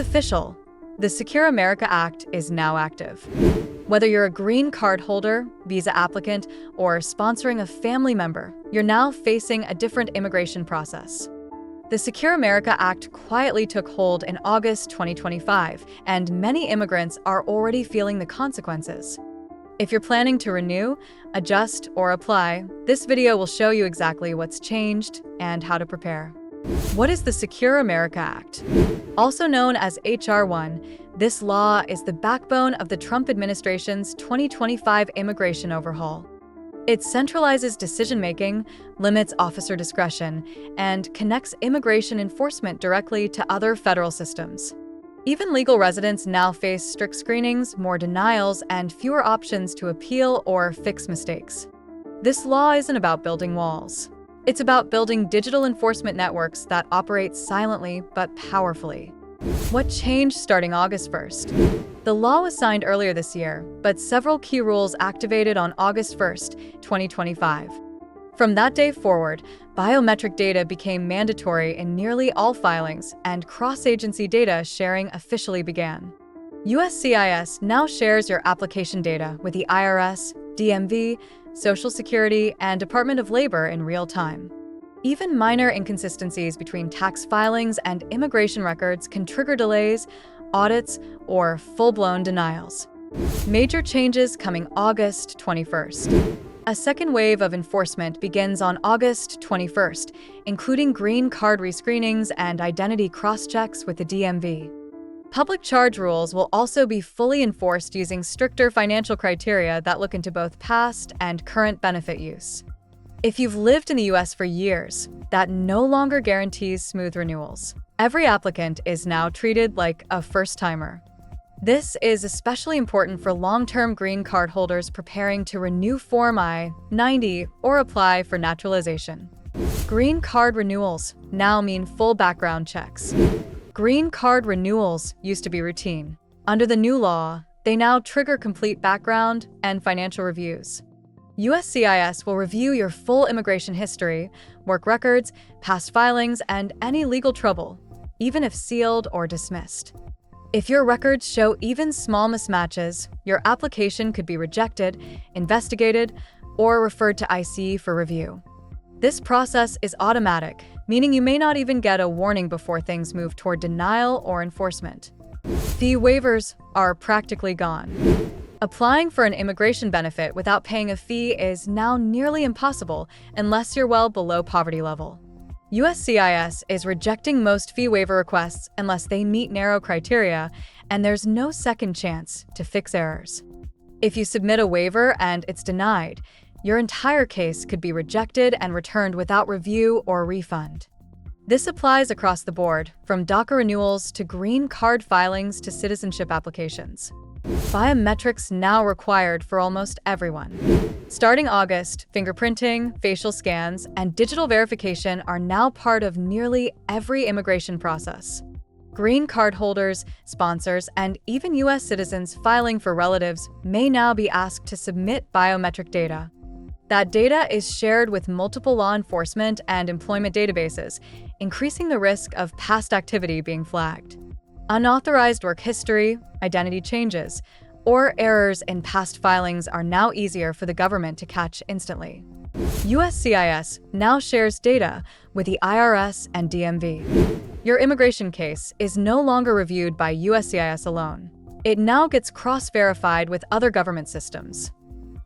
official. The Secure America Act is now active. Whether you're a green card holder, visa applicant, or sponsoring a family member, you're now facing a different immigration process. The Secure America Act quietly took hold in August 2025, and many immigrants are already feeling the consequences. If you're planning to renew, adjust, or apply, this video will show you exactly what's changed and how to prepare. What is the Secure America Act? Also known as H.R. 1, this law is the backbone of the Trump administration's 2025 immigration overhaul. It centralizes decision-making, limits officer discretion, and connects immigration enforcement directly to other federal systems. Even legal residents now face strict screenings, more denials, and fewer options to appeal or fix mistakes. This law isn't about building walls. It's about building digital enforcement networks that operate silently but powerfully. What changed starting August 1st? The law was signed earlier this year, but several key rules activated on August 1st, 2025. From that day forward, biometric data became mandatory in nearly all filings, and cross-agency data sharing officially began. USCIS now shares your application data with the IRS, DMV, Social Security, and Department of Labor in real time. Even minor inconsistencies between tax filings and immigration records can trigger delays, audits, or full-blown denials. Major changes coming August 21st. A second wave of enforcement begins on August 21st, including green card rescreenings and identity cross-checks with the DMV. Public charge rules will also be fully enforced using stricter financial criteria that look into both past and current benefit use. If you've lived in the U.S. for years, that no longer guarantees smooth renewals. Every applicant is now treated like a first-timer. This is especially important for long-term green card holders preparing to renew Form I-90 or apply for naturalization. Green card renewals now mean full background checks. Green card renewals used to be routine. Under the new law, they now trigger complete background and financial reviews. USCIS will review your full immigration history, work records, past filings, and any legal trouble, even if sealed or dismissed. If your records show even small mismatches, your application could be rejected, investigated, or referred to IC for review. This process is automatic, meaning you may not even get a warning before things move toward denial or enforcement. Fee waivers are practically gone. Applying for an immigration benefit without paying a fee is now nearly impossible unless you're well below poverty level. USCIS is rejecting most fee waiver requests unless they meet narrow criteria, and there's no second chance to fix errors. If you submit a waiver and it's denied, your entire case could be rejected and returned without review or refund. This applies across the board, from DACA renewals to green card filings to citizenship applications. Biometrics now required for almost everyone. Starting August, fingerprinting, facial scans, and digital verification are now part of nearly every immigration process. Green card holders, sponsors, and even U.S. citizens filing for relatives may now be asked to submit biometric data. That data is shared with multiple law enforcement and employment databases, increasing the risk of past activity being flagged. Unauthorized work history, identity changes, or errors in past filings are now easier for the government to catch instantly. USCIS now shares data with the IRS and DMV. Your immigration case is no longer reviewed by USCIS alone. It now gets cross-verified with other government systems.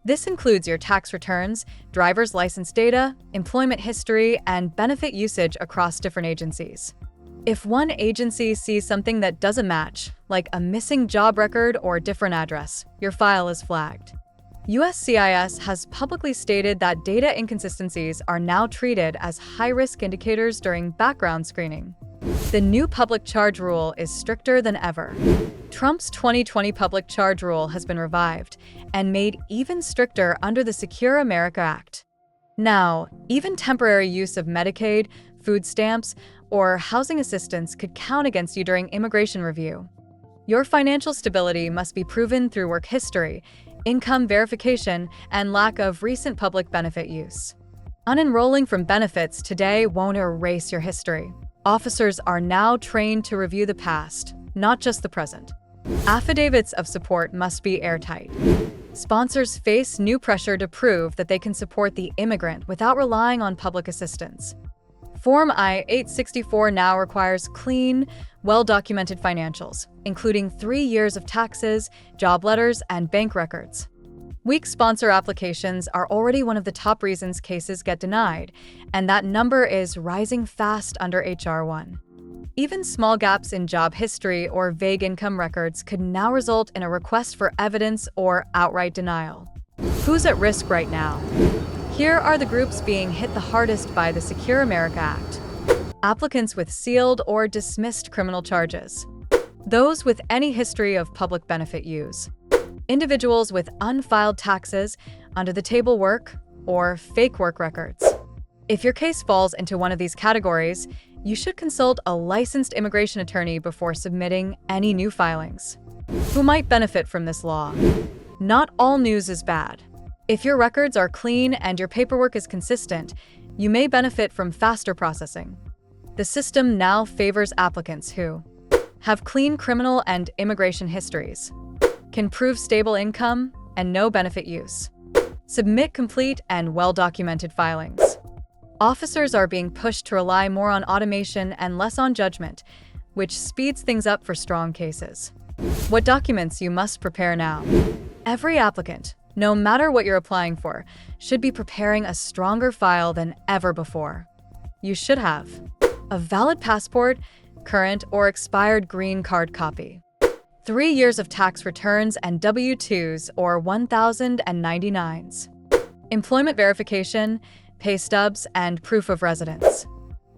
This includes your tax returns, driver's license data, employment history, and benefit usage across different agencies. If one agency sees something that doesn't match, like a missing job record or different address, your file is flagged. USCIS has publicly stated that data inconsistencies are now treated as high-risk indicators during background screening. The new public charge rule is stricter than ever. Trump's 2020 public charge rule has been revived and made even stricter under the Secure America Act. Now, even temporary use of Medicaid, food stamps, or housing assistance could count against you during immigration review. Your financial stability must be proven through work history, income verification, and lack of recent public benefit use. Unenrolling from benefits today won't erase your history. Officers are now trained to review the past, not just the present. Affidavits of support must be airtight. Sponsors face new pressure to prove that they can support the immigrant without relying on public assistance. Form I-864 now requires clean, well-documented financials, including 3 years of taxes, job letters, and bank records. Weak sponsor applications are already one of the top reasons cases get denied, and that number is rising fast under H.R. 1. Even small gaps in job history or vague income records could now result in a request for evidence or outright denial. Who's at risk right now? Here are the groups being hit the hardest by the Secure America Act. Applicants with sealed or dismissed criminal charges. Those with any history of public benefit use. Individuals with unfiled taxes, under-the-table work, or fake work records. If your case falls into one of these categories, you should consult a licensed immigration attorney before submitting any new filings. Who might benefit from this law? Not all news is bad. If your records are clean and your paperwork is consistent, you may benefit from faster processing. The system now favors applicants who have clean criminal and immigration histories, can prove stable income and no benefit use, submit complete and well-documented filings. Officers are being pushed to rely more on automation and less on judgment, which speeds things up for strong cases. What documents you must prepare now? Every applicant, no matter what you're applying for, should be preparing a stronger file than ever before. You should have a valid passport, current or expired green card copy, 3 years of tax returns and W-2s or 1099s, employment verification, pay stubs, and proof of residence.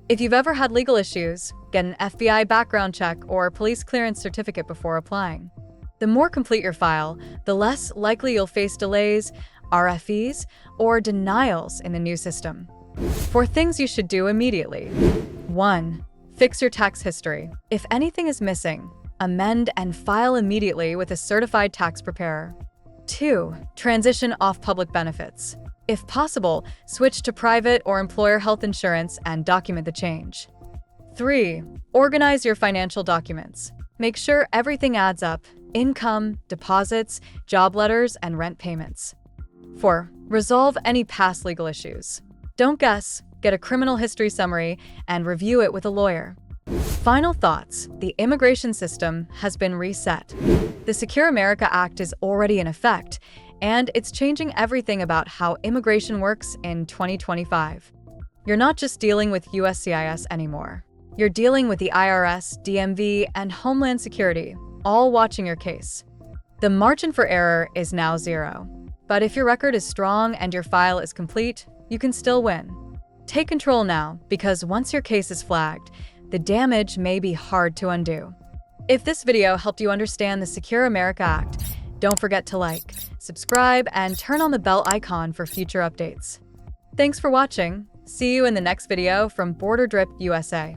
If you've ever had legal issues, get an FBI background check or police clearance certificate before applying. The more complete your file, the less likely you'll face delays, RFEs, or denials in the new system. 4 things you should do immediately. 1. Fix your tax history. If anything is missing, amend and file immediately with a certified tax preparer. 2. Transition off public benefits. If possible, switch to private or employer health insurance and document the change. 3. Organize your financial documents. Make sure everything adds up: income, deposits, job letters, and rent payments. 4. Resolve any past legal issues. Don't guess, get a criminal history summary and review it with a lawyer. Final thoughts: the immigration system has been reset. The Secure America Act is already in effect, and it's changing everything about how immigration works in 2025. You're not just dealing with USCIS anymore. You're dealing with the IRS, DMV, and Homeland Security, all watching your case. The margin for error is now 0. But if your record is strong and your file is complete, you can still win. Take control now, because once your case is flagged, the damage may be hard to undo. If this video helped you understand the Secure America Act, don't forget to like, subscribe, and turn on the bell icon for future updates. Thanks for watching. See you in the next video from BorderDrip USA.